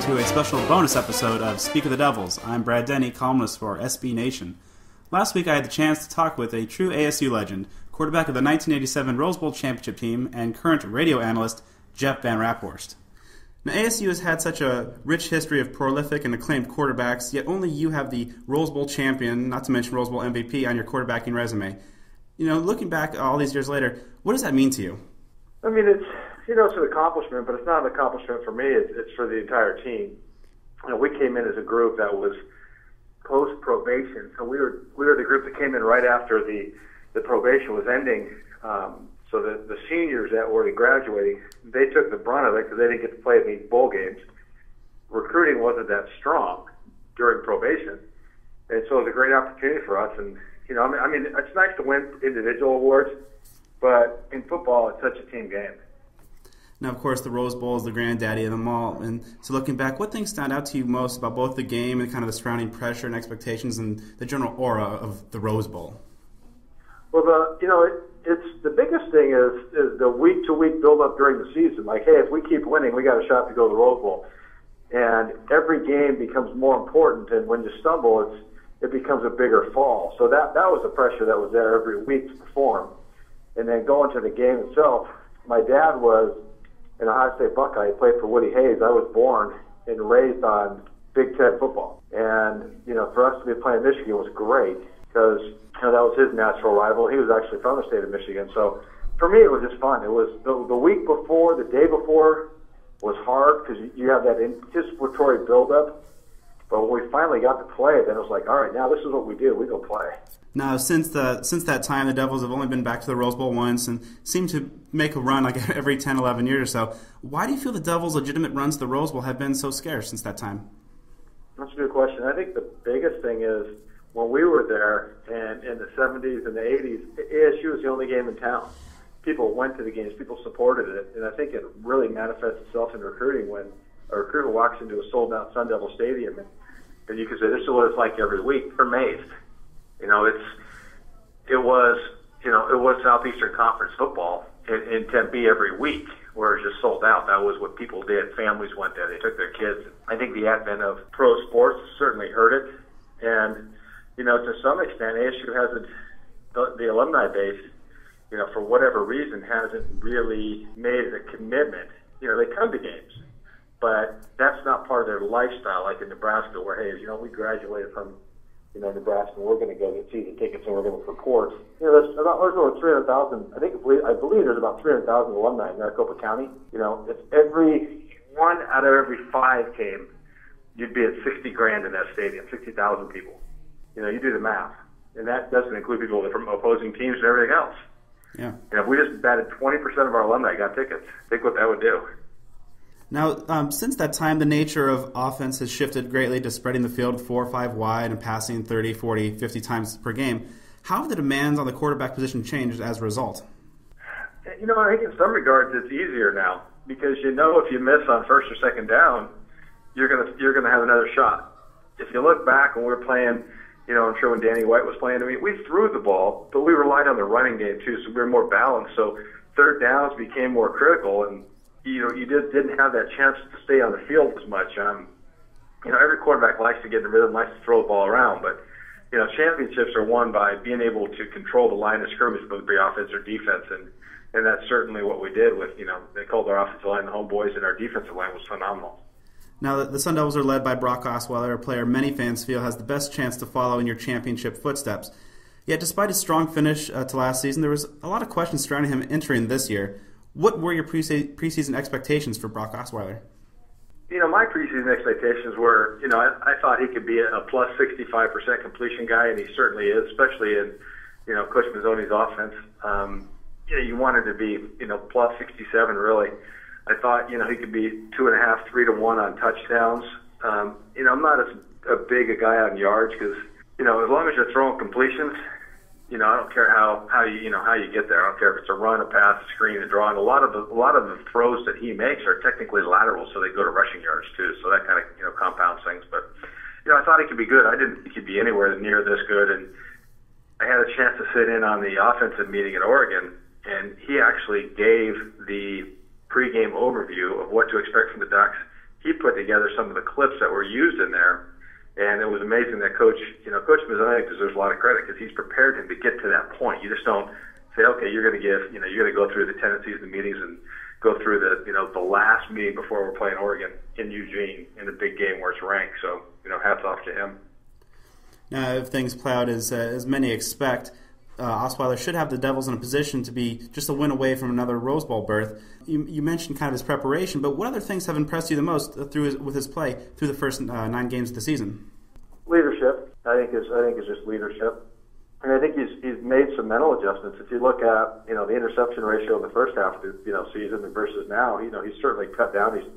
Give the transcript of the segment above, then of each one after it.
to a special bonus episode of Speak of the Devils. I'm Brad Denny, columnist for SB Nation. Last week I had the chance to talk with a true ASU legend, quarterback of the 1987 Rose Bowl championship team, and current radio analyst Jeff Van Raaphorst. Now, ASU has had such a rich history of prolific and acclaimed quarterbacks, yet only you have the Rose Bowl champion, not to mention Rose Bowl MVP, on your quarterbacking resume. Looking back all these years later, what does that mean to you? I mean, it's an accomplishment, but it's not an accomplishment for me. It's for the entire team. We came in as a group that was post-probation, so we were the group that came in right after the probation was ending. So the seniors that were graduating, they took the brunt of it because they didn't get to play in these bowl games. Recruiting wasn't that strong during probation, and so it was a great opportunity for us. And I mean, it's nice to win individual awards, but in football, it's such a team game. Now, of course, the Rose Bowl is the granddaddy of them all. And so looking back, what things stand out to you most about both the game and kind of the surrounding pressure and expectations and the general aura of the Rose Bowl? Well, it's the biggest thing is the week-to-week build-up during the season. Like, hey, if we keep winning, we got a shot to go to the Rose Bowl. And every game becomes more important, and when you stumble, it becomes a bigger fall. So that was the pressure that was there every week to perform. And then going to the game itself, my dad was an Ohio State Buckeye. He played for Woody Hayes. I was born and raised on Big Ten football. And, for us to be playing Michigan was great because that was his natural rival. He was actually from the state of Michigan. So for me, it was just fun. It was the week before, the day before was hard because you have that anticipatory buildup. But when we finally got to play, then it was like, all right, now this is what we do. We go play. Now, since that time, the Devils have only been back to the Rose Bowl once and seem to make a run like every 10, 11 years or so. Why do you feel the Devils' legitimate runs to the Rose Bowl have been so scarce since that time? That's a good question. I think the biggest thing is when we were there and in the 70s and the 80s, ASU was the only game in town. People went to the games. People supported it. And I think it really manifests itself in recruiting when a recruiter walks into a sold-out Sun Devil Stadium and you can say, this is what it's like every week. They're amazed. It was Southeastern Conference football in Tempe every week, where it was just sold out. That was what people did. Families went there. They took their kids. I think the advent of pro sports certainly hurt it. And, to some extent, ASU hasn't, the alumni base, for whatever reason, hasn't really made it a commitment. They come to games, but that's not part of their lifestyle, like in Nebraska, where, hey, we graduated from Nebraska, and we're going to go get season tickets and we're going to support. There's over 300,000. I believe there's about 300,000 alumni in Maricopa County. If every one out of every 5 came, you'd be at $60,000 in that stadium, 60,000 people. You do the math, and that doesn't include people from opposing teams and everything else. Yeah. If we just batted 20% of our alumni got tickets, think what that would do. Now, since that time, the nature of offense has shifted greatly to spreading the field 4 or 5 wide and passing 30, 40, 50 times per game. How have the demands on the quarterback position changed as a result? I think in some regards it's easier now because if you miss on first or second down, you're gonna have another shot. If you look back when we were playing, I'm sure when Danny White was playing, we threw the ball, but we relied on the running game too, so we were more balanced. So third downs became more critical, and you just didn't have that chance to stay on the field as much. Every quarterback likes to get in the rhythm, likes to throw the ball around, but championships are won by being able to control the line of scrimmage, whether it be offense or defense, and that's certainly what we did with, they called our offensive line the homeboys, and our defensive line was phenomenal. Now, the Sun Devils are led by Brock Osweiler, a player many fans feel has the best chance to follow in your championship footsteps. Yet, despite his strong finish to last season, there was a lot of questions surrounding him entering this year. What were your preseason expectations for Brock Osweiler? My preseason expectations were, I thought he could be a plus 65% completion guy, and he certainly is, especially in, Coach Mazzoni's offense. You wanted to be, plus 67 really. I thought, he could be 2.5, 3 to 1 on touchdowns. I'm not as big a guy on yards because, as long as you're throwing completions, I don't care how you get there. I don't care if it's a run, a pass, a screen, a draw. And a lot of the throws that he makes are technically lateral, so they go to rushing yards too. So that kind of compounds things. But I thought he could be good. I didn't think he'd be anywhere near this good. And I had a chance to sit in on the offensive meeting at Oregon, and he actually gave the pregame overview of what to expect from the Ducks he put together some of the clips that were used in there, and it was amazing that Coach Mazzoni deserves a lot of credit because he's prepared him to get to that point. You just don't say, okay, you're going to go through the tendencies and the meetings and go through the last meeting before we're playing Oregon in Eugene in a big game where it's ranked. So, hats off to him. Now, if things play out as many expect, Osweiler should have the Devils in a position to be just a win away from another Rose Bowl berth. You mentioned kind of his preparation, but what other things have impressed you the most with his play through the first 9 games of the season? Leadership, I think is just leadership, and I think he's made some mental adjustments. If you look at the interception ratio in the first half of the season versus now, he's certainly cut down. He's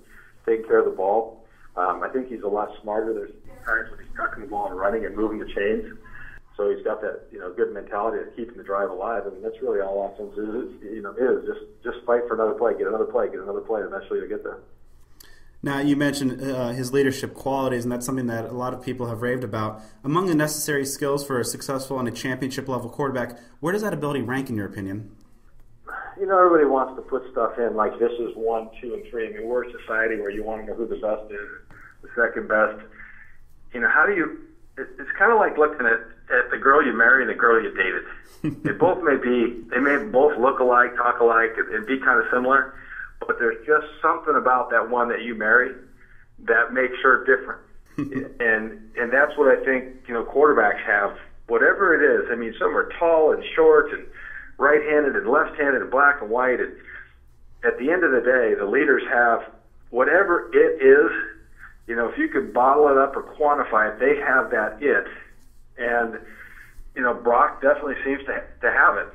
taking care of the ball. I think he's a lot smarter. There's times when he's tucking the ball and running and moving the chains. So he's got that, good mentality of keeping the drive alive. I mean, that's really all offense is just fight for another play, get another play, and eventually you'll get there. Now, you mentioned his leadership qualities, and that's something that a lot of people have raved about. Among the necessary skills for a successful and a championship-level quarterback, where does that ability rank in your opinion? Everybody wants to put stuff in like this is 1, 2, and 3. I mean, we're a society where you want to know who the best is, the second best. How do you – it's kind of like looking at the girl you marry and the girl you dated. They may both look alike, talk alike, and be kind of similar, but there's just something about that one that you marry that makes her different. and that's what I think, quarterbacks have. Whatever it is, I mean, some are tall and short and right-handed and left-handed and black and white. And at the end of the day, the leaders have whatever it is. If you could bottle it up or quantify it, they have that it. And, Brock definitely seems to have it.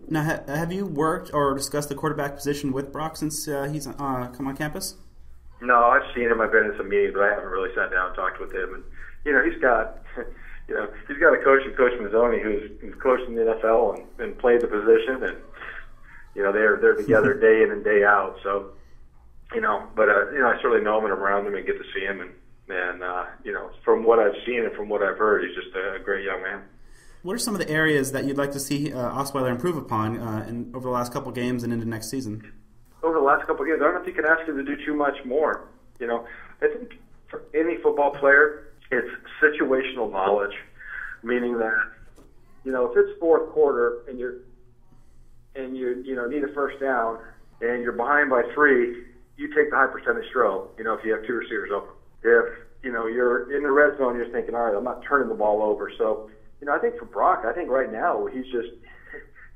Now, have you worked or discussed the quarterback position with Brock since he's come on campus? No, I've seen him. I've been in some meetings, but I haven't really sat down and talked with him. And, he's got a coach in Coach Mazzoni who's coached in the NFL and played the position. And, they're together day in and day out. So, but I certainly know him and I'm around him and get to see him. And from what I've seen and from what I've heard, he's just a great young man. What are some of the areas that you'd like to see Osweiler improve upon over the last couple games and into next season? Over the last couple of games, I don't know if you can ask him to do too much more. I think for any football player, it's situational knowledge, meaning that, if it's fourth quarter and you need a first down and you're behind by 3, you take the high percentage throw, if you have 2 receivers open. If, you're in the red zone, you're thinking, all right, I'm not turning the ball over. So, I think for Brock, right now he's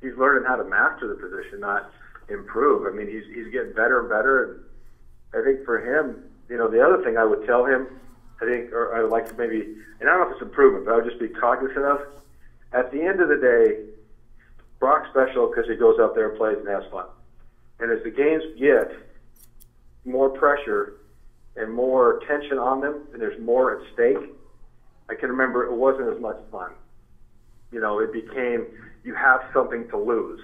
learning how to master the position, not improve. I mean, he's getting better and better. And I think for him, the other thing I would tell him, or I would like to maybe, and I don't know if it's improvement, but I would just be cognizant of, at the end of the day, Brock's special because he goes out there and plays and has fun. And as the games get more pressure and more tension on them, and there's more at stake, I can remember it wasn't as much fun. It became you have something to lose,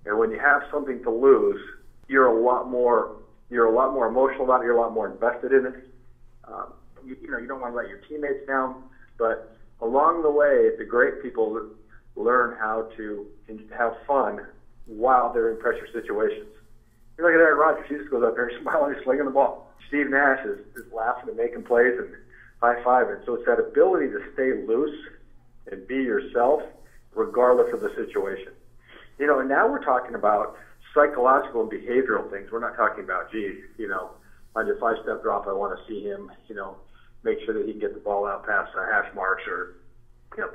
and when you have something to lose, you're a lot more emotional about it. You're a lot more invested in it. You don't want to let your teammates down, but along the way, the great people learn how to have fun while they're in pressure situations. You look at Aaron Rodgers; he just goes up there and smiling, he's slinging the ball. Steve Nash is laughing and making plays and high-fiving. So it's that ability to stay loose and be yourself regardless of the situation. And now we're talking about psychological and behavioral things. We're not talking about, on your 5-step drop, I want to see him, make sure that he can get the ball out past the hash marks or,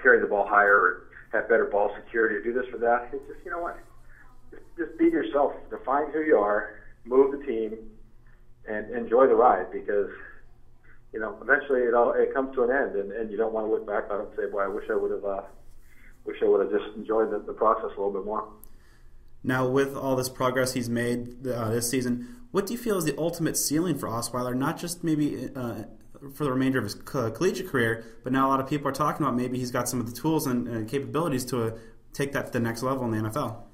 carry the ball higher or have better ball security or do this or that. It's just, just be yourself. Define who you are, move the team, and enjoy the ride because, eventually it comes to an end, and you don't want to look back on it and say, "Boy, I wish I would have just enjoyed the process a little bit more." Now, with all this progress he's made this season, what do you feel is the ultimate ceiling for Osweiler? Not just maybe for the remainder of his collegiate career, but now a lot of people are talking about maybe he's got some of the tools and capabilities to take that to the next level in the NFL.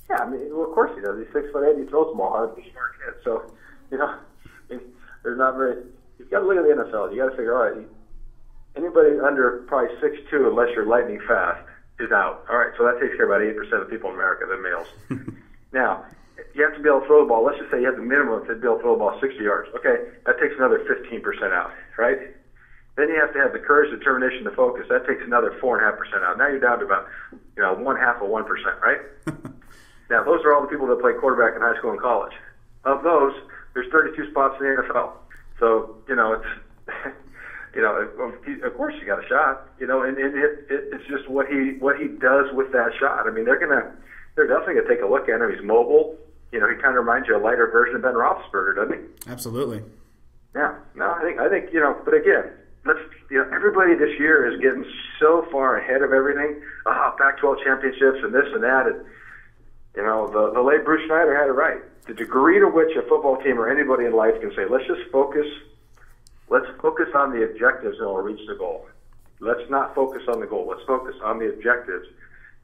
Yeah, of course he does. He's 6'8", he throws the ball hard. He's a smart kid, so there's not very. You've got to look at the NFL. You got to figure, all right, anybody under probably 6'2", unless you're lightning fast, is out. All right, so that takes care of about 80% of people in America, the males. Now, you have to be able to throw the ball. Let's just say you have the minimum to be able to throw the ball 60 yards. Okay, that takes another 15% out, right? Then you have to have the courage, determination, the focus. That takes another 4.5% out. Now you're down to about, 1/2 of 1%, right? Now, those are all the people that play quarterback in high school and college. Of those, there's 32 spots in the NFL. So, it's, of course you got a shot, and it's just what he does with that shot. I mean, they're definitely going to take a look at him. He's mobile. He kind of reminds you of a lighter version of Ben Roethlisberger, doesn't he? Absolutely. Yeah. No, I think, but again, everybody this year is getting so far ahead of everything. Pac-12 championships and this and that. And, the late Bruce Schneider had it right. The degree to which a football team or anybody in life can say, let's focus on the objectives and we'll reach the goal. Let's not focus on the goal. Let's focus on the objectives,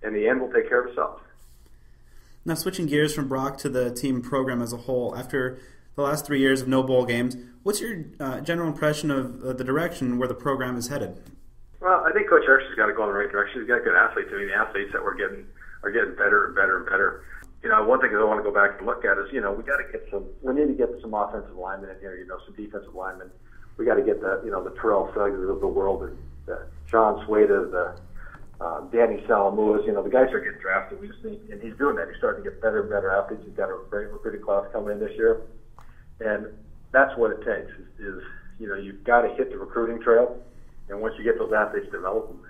and the end will take care of itself. Now, switching gears from Brock to the team program as a whole, after the last 3 years of no bowl games, what's your general impression of the direction where the program is headed? Well, I think Coach Erickson's got to go in the right direction. He's got good athletes. I mean, the athletes that we're getting are getting better and better and better. One thing that I want to go back and look at is, we need to get some offensive linemen in here, some defensive linemen. We got to get the Terrell Suggs of the world, and John Sueda, the Danny Salamuas. The guys are getting drafted. We just need, and he's doing that. He's starting to get better and better athletes. He's got a great recruiting class coming in this year, and that's what it takes. Is you've got to hit the recruiting trail, and once you get those athletes, develop them.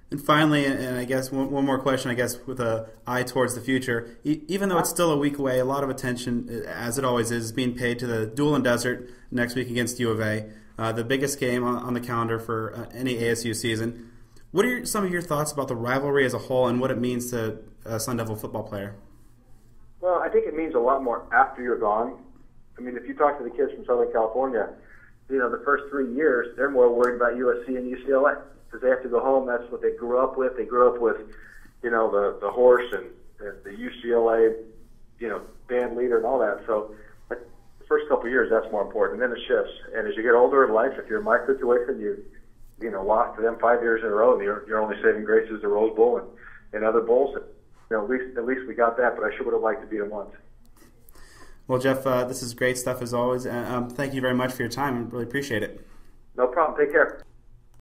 And finally, and I guess one more question, with an eye towards the future, even though it's still a week away, a lot of attention, as it always is, being paid to the Duel and Desert next week against UofA, the biggest game on the calendar for any ASU season. What are some of your thoughts about the rivalry as a whole and what it means to a Sun Devil football player? Well, I think it means a lot more after you're gone. I mean, if you talk to the kids from Southern California, the first 3 years, they're more worried about USC and UCLA. Because they have to go home. That's what they grew up with. They grew up with, the horse and the UCLA, band leader and all that. So the first couple of years, that's more important. And then it shifts. And as you get older in life, if you're in my situation, you lost to them 5 years in a row, and your only saving grace is the Rose Bowl and other bowls. And, at least we got that. But I sure would have liked to beat them once. Well, Jeff, this is great stuff as always. Thank you very much for your time. I really appreciate it. No problem. Take care.